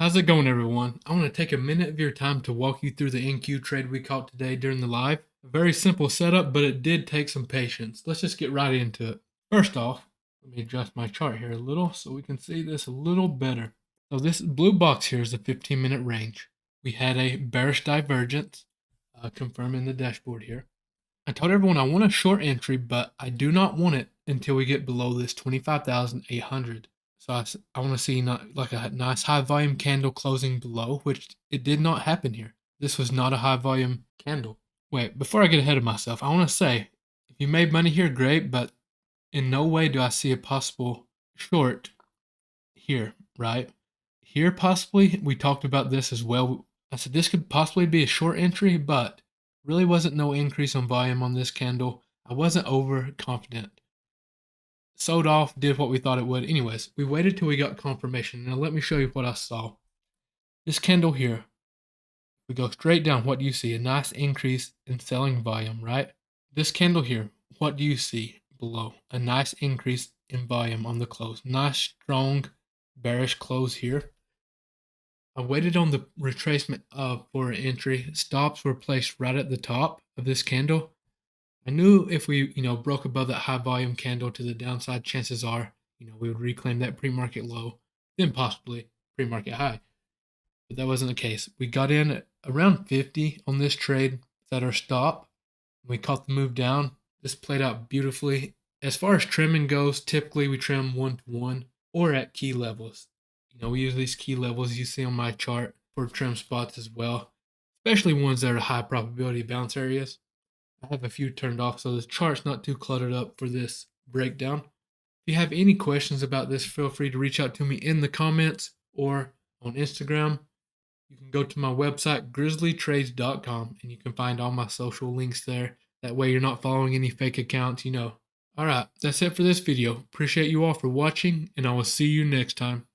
How's it going, everyone? I want to take a minute of your time to walk you through the NQ trade we caught today during the live. A very simple setup, but it did take some patience. Let's just get right into it. First off, let me adjust my chart here a little so we can see this a little better. So this blue box here is a 15-minute range. We had a bearish divergence, confirming the dashboard here. I told everyone I want a short entry, but I do not want it until we get below this 25,800. So I want to see not like a nice high volume candle closing below, which it did not happen here. This was not a high volume candle. Wait, before I get ahead of myself, I want to say if you made money here, great, but in no way do I see a possible short here, right? Here, possibly, we talked about this as well. I said this could possibly be a short entry, but really wasn't no increase on volume on this candle. I wasn't overconfident. Sold off, did what we thought it would. Anyways, we waited till we got confirmation. Now let me show you what I saw. This candle here, we go straight down. What do you see? A nice increase in selling volume, right? This candle here, what do you see below? A nice increase in volume on the close. Nice, strong, bearish close here. I waited on the retracement for an entry. Stops were placed right at the top of this candle. I knew if we, broke above that high volume candle to the downside, chances are, we would reclaim that pre-market low, then possibly pre-market high. But that wasn't the case. We got in at around 50 on this trade, set our stop. We caught the move down. This played out beautifully. As far as trimming goes, typically we trim 1-to-1 or at key levels. We use these key levels you see on my chart for trim spots as well, especially ones that are high probability bounce areas. I have a few turned off so the chart's not too cluttered up for this breakdown. If you have any questions about this, feel free to reach out to me in the comments or on Instagram. You can go to my website, grizzlytrades.com, and you can find all my social links there. That way you're not following any fake accounts, Alright, that's it for this video. Appreciate you all for watching, and I will see you next time.